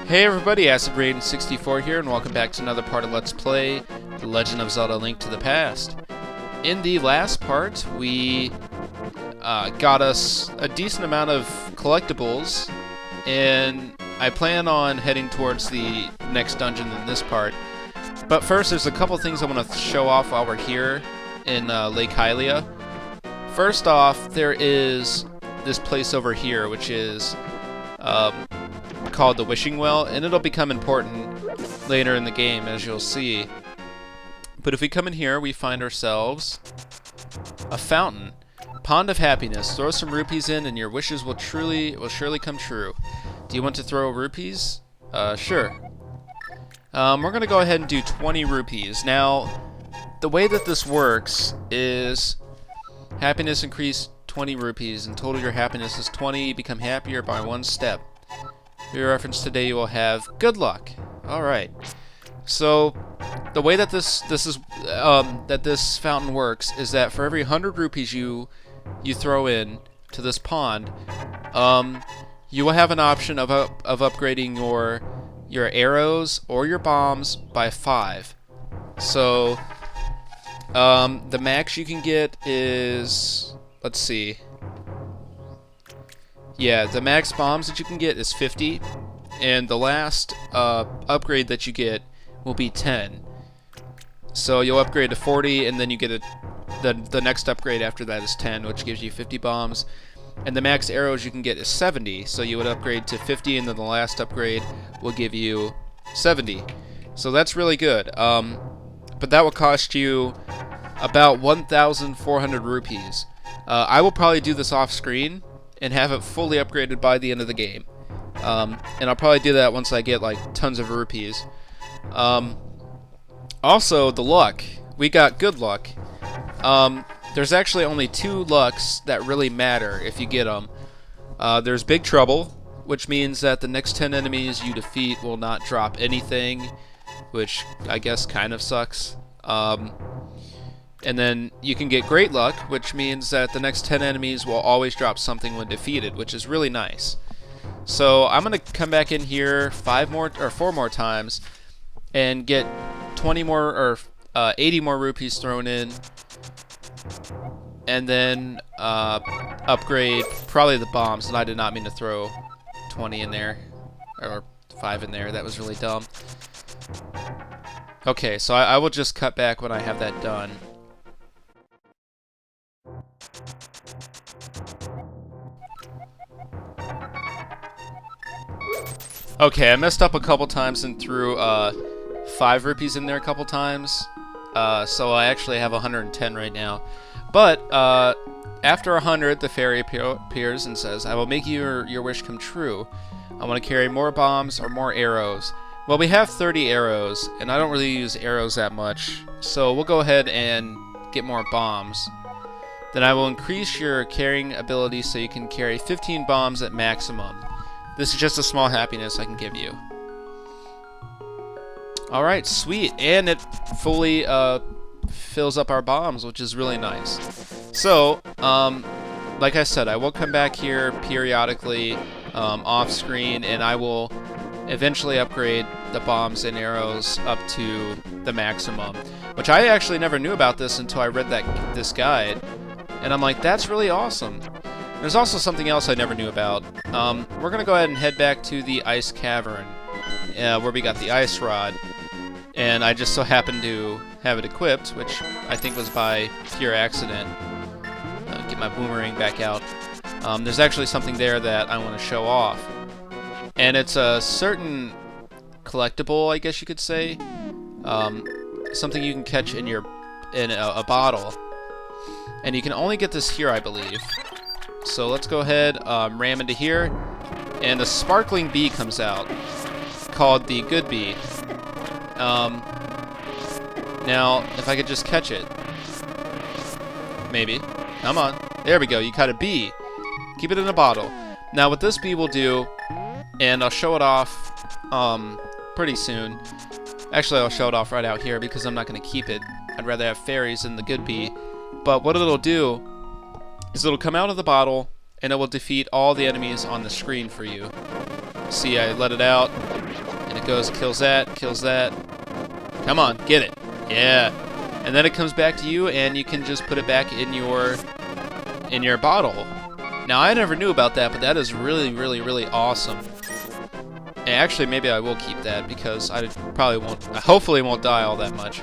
Hey everybody, AcidRain64 here, and welcome back to another part of Let's Play The Legend of Zelda: Link to the Past. In the last part, we got us a decent amount of collectibles, and I plan on heading towards the next dungeon in this part. But first, there's a couple things I want to show off while we're here in Lake Hylia. First off, there is this place over here, which is called the Wishing Well, and it'll become important later in the game, as you'll see. But if we come in here, we find ourselves a fountain. Pond of Happiness. Throw some rupees in and your wishes will surely come true. Do you want to throw rupees? Sure. We're gonna go ahead and do 20 rupees. Now, the way that this works is happiness increase 20 rupees. In total, your happiness is 20. You become happier by one step. For your reference today, you will have good luck. All right. So the way that this fountain works is that for every 100 rupees you throw in to this pond, you will have an option of upgrading your arrows or your bombs by 5. So the max you can get is, let's see. Yeah, the max bombs that you can get is 50, and the last upgrade that you get will be 10. So you'll upgrade to 40, and then you get the next upgrade after that is 10, which gives you 50 bombs. And the max arrows you can get is 70, so you would upgrade to 50, and then the last upgrade will give you 70. So that's really good. But that will cost you about 1,400 rupees. I will probably do this off screen and have it fully upgraded by the end of the game. And I'll probably do that once I get like tons of rupees. Also, the luck. We got good luck. There's actually only 2 lucks that really matter if you get them. There's Big Trouble, which means that the next 10 enemies you defeat will not drop anything, which I guess kind of sucks. And then you can get Great Luck, which means that the next 10 enemies will always drop something when defeated, which is really nice. So I'm going to come back in here 4 more times and get 20 more or 80 more rupees thrown in, and then upgrade probably the bombs. And I did not mean to throw 20 in there or 5 in there. That was really dumb. Okay, so I will just cut back when I have that done. Okay, I messed up a couple times and threw 5 rupees in there a couple times, so I actually have 110 right now. But after 100, the fairy appears and says, "I will make your wish come true. I want to carry more bombs or more arrows." Well, we have 30 arrows, and I don't really use arrows that much, so we'll go ahead and get more bombs. Then I will increase your carrying ability so you can carry 15 bombs at maximum. This is just a small happiness I can give you. Alright, sweet. And it fully fills up our bombs, which is really nice. So, like I said, I will come back here periodically off screen, and I will eventually upgrade the bombs and arrows up to the maximum. Which I actually never knew about this until I read this guide. And I'm like, that's really awesome. There's also something else I never knew about. We're going to go ahead and head back to the Ice Cavern, where we got the ice rod. And I just so happened to have it equipped, which I think was by pure accident. Get my boomerang back out. There's actually something there that I want to show off. And it's a certain collectible, I guess you could say. Something you can catch in a bottle. And you can only get this here, I believe. So let's go ahead, ram into here, and a sparkling bee comes out, called the Good Bee. Now, if I could just catch it. Maybe. Come on. There we go, you caught a bee. Keep it in a bottle. Now what this bee will do, and I'll show it off pretty soon. Actually, I'll show it off right out here because I'm not going to keep it. I'd rather have fairies than the Good Bee. But what it'll do is it'll come out of the bottle, and it will defeat all the enemies on the screen for you. See, I let it out, And it goes, kills that, kills that. Come on, get it. Yeah. And then it comes back to you, and you can just put it back in your bottle. Now, I never knew about that, but that is really, really, really awesome. And actually, maybe I will keep that, because I probably won't, I hopefully won't die all that much.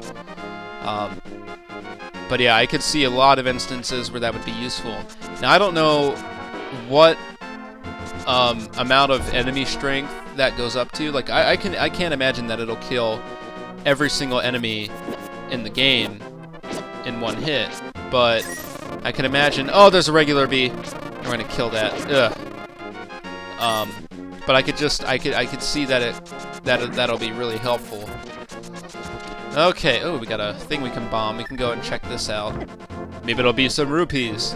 But yeah, I could see a lot of instances where that would be useful. Now, I don't know what amount of enemy strength that goes up to. Like, I can't imagine that it'll kill every single enemy in the game in one hit, but I can imagine. Oh, there's a regular bee. We're gonna kill that. Ugh. But I could see that that'll be really helpful. Okay. Oh, we got a thing we can bomb. We can go and check this out. Maybe it'll be some rupees.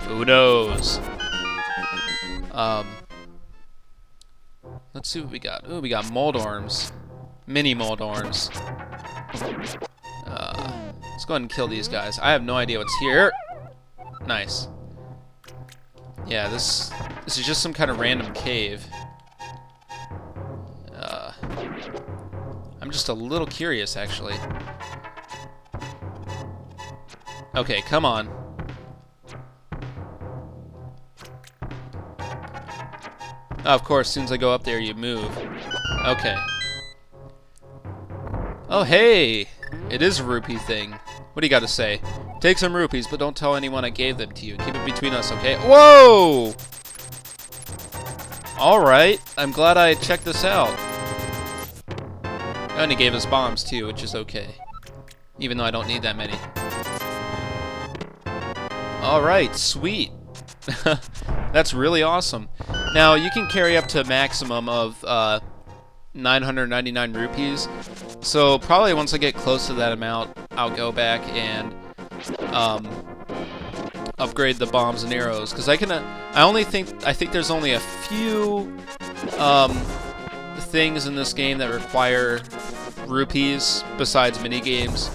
Who knows? Let's see what we got. Oh, we got moldorms. Mini moldorms. Let's go ahead and kill these guys. I have no idea what's here. Nice. Yeah, this is just some kind of random cave. I'm just a little curious, actually. Okay, come on. Oh, of course, as soon as I go up there, you move. Okay. Oh, hey! It is a rupee thing. What do you got to say? Take some rupees, but don't tell anyone I gave them to you. Keep it between us, okay? Whoa! Alright, I'm glad I checked this out. And he gave us bombs, too, which is okay. Even though I don't need that many. Alright, sweet. That's really awesome. Now, you can carry up to a maximum of 999 rupees. So probably once I get close to that amount, I'll go back and upgrade the bombs and arrows. Because I think there's only a few things in this game that require rupees besides mini games.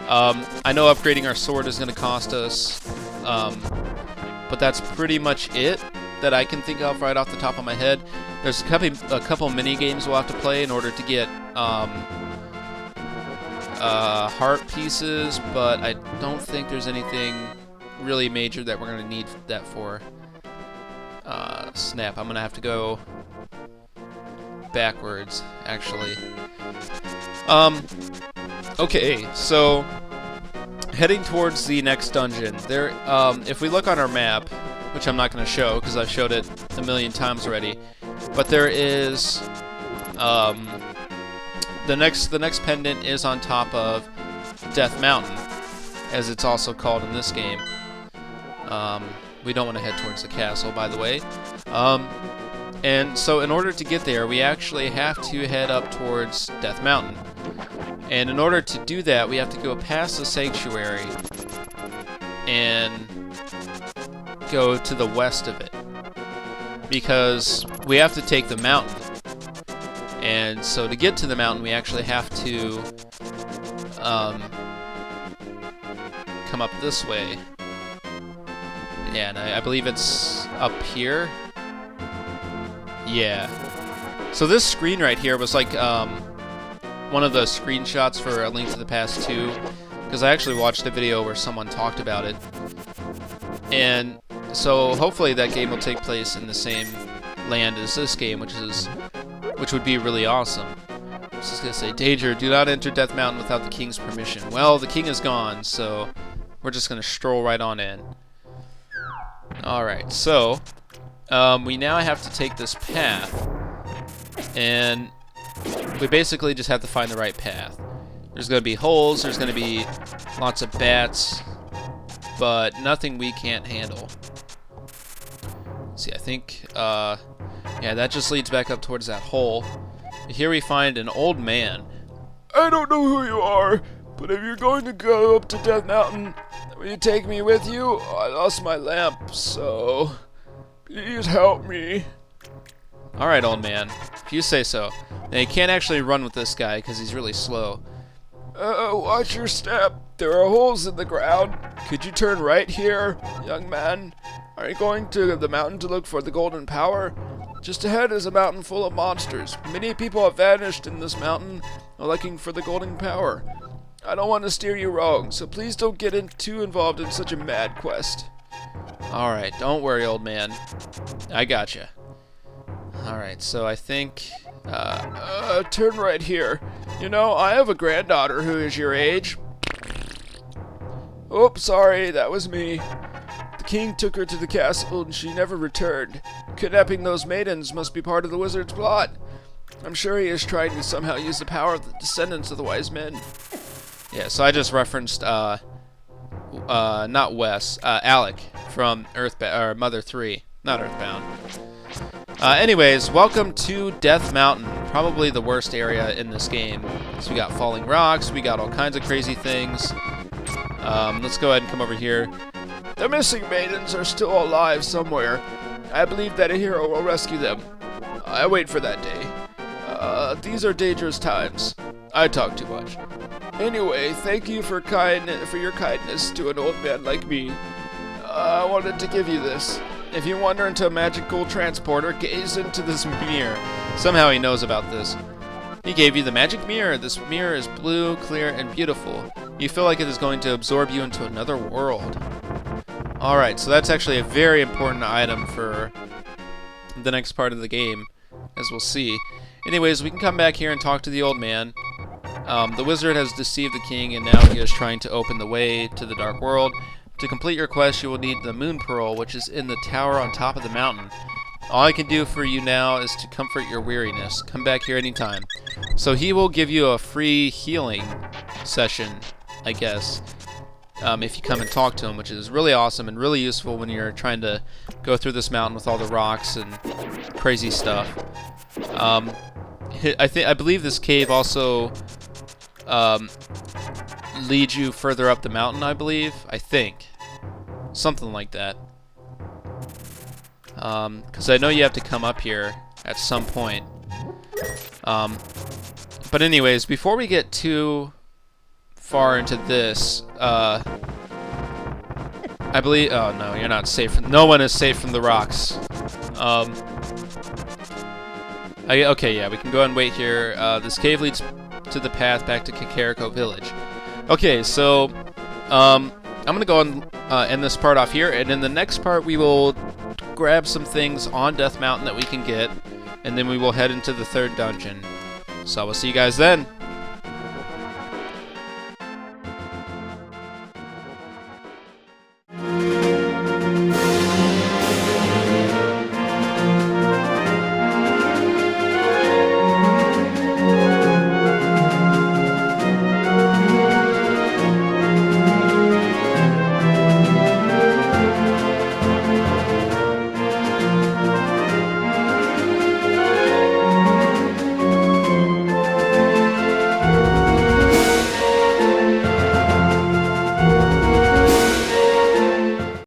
I know upgrading our sword is going to cost us, but that's pretty much it that I can think of right off the top of my head. There's a couple mini games we'll have to play in order to get heart pieces, but I don't think there's anything really major that we're going to need that for. Snap, I'm going to have to go backwards, actually. Okay, so heading towards the next dungeon. There, if we look on our map, which I'm not going to show because I've showed it a million times already, but there is the next pendant is on top of Death Mountain, as it's also called in this game. We don't want to head towards the castle, by the way. And so in order to get there, we actually have to head up towards Death Mountain. And in order to do that, we have to go past the sanctuary and go to the west of it, because we have to take the mountain. And so to get to the mountain, we actually have to come up this way. Yeah, and I believe it's up here. Yeah. So this screen right here was like one of the screenshots for A Link to the Past 2, because I actually watched a video where someone talked about it. And so hopefully that game will take place in the same land as this game, which would be really awesome. I was just gonna say, danger, do not enter Death Mountain without the king's permission. Well, the king is gone, so we're just gonna stroll right on in. Alright, so we now have to take this path, and we basically just have to find the right path. There's going to be holes, there's going to be lots of bats, but nothing we can't handle. Let's see, I think, yeah, that just leads back up towards that hole. Here we find an old man. I don't know who you are, but if you're going to go up to Death Mountain, will you take me with you? I lost my lamp, so please help me. Alright, old man, if you say so. Now, you can't actually run with this guy because he's really slow. Watch your step. There are holes in the ground. Could you turn right here, young man? Are you going to the mountain to look for the golden power? Just ahead is a mountain full of monsters. Many people have vanished in this mountain, looking for the golden power. I don't want to steer you wrong, so please don't get too involved in such a mad quest. Alright, don't worry, old man. I gotcha. Alright, so I think... turn right here. You know, I have a granddaughter who is your age. Oops, sorry, that was me. The king took her to the castle and she never returned. Kidnapping those maidens must be part of the wizard's plot. I'm sure he is trying to somehow use the power of the descendants of the wise men. Yeah, so I just referenced, not Wes, Alec from or Mother 3, not Earthbound. Anyways, welcome to Death Mountain, probably the worst area in this game. So we got falling rocks, we got all kinds of crazy things. Let's go ahead and come over here. The missing maidens are still alive somewhere. I believe that a hero will rescue them. I wait for that day. These are dangerous times. I talk too much. Anyway, thank you for your kindness to an old man like me. I wanted to give you this. If you wander into a magical transporter, gaze into this mirror. Somehow he knows about this. He gave you the magic mirror. This mirror is blue, clear, and beautiful. You feel like it is going to absorb you into another world. Alright, so that's actually a very important item for the next part of the game, as we'll see. Anyways, we can come back here and talk to the old man. The wizard has deceived the king, and now he is trying to open the way to the dark world. To complete your quest, you will need the moon pearl, which is in the tower on top of the mountain. All I can do for you now is to comfort your weariness. Come back here anytime. So he will give you a free healing session, I guess, if you come and talk to him, which is really awesome and really useful when you're trying to go through this mountain with all the rocks and crazy stuff. I believe this cave also leads you further up the mountain, I believe. I think. Something like that. Because I know you have to come up here at some point. But anyways, before we get too far into this, I believe... Oh, no, you're not safe. No one is safe from the rocks. Okay, yeah, we can go and wait here. This cave leads to the path back to Kakariko Village. Okay, so I'm going to go and end this part off here, and in the next part we will grab some things on Death Mountain that we can get, and then we will head into the third dungeon. So I will see you guys then.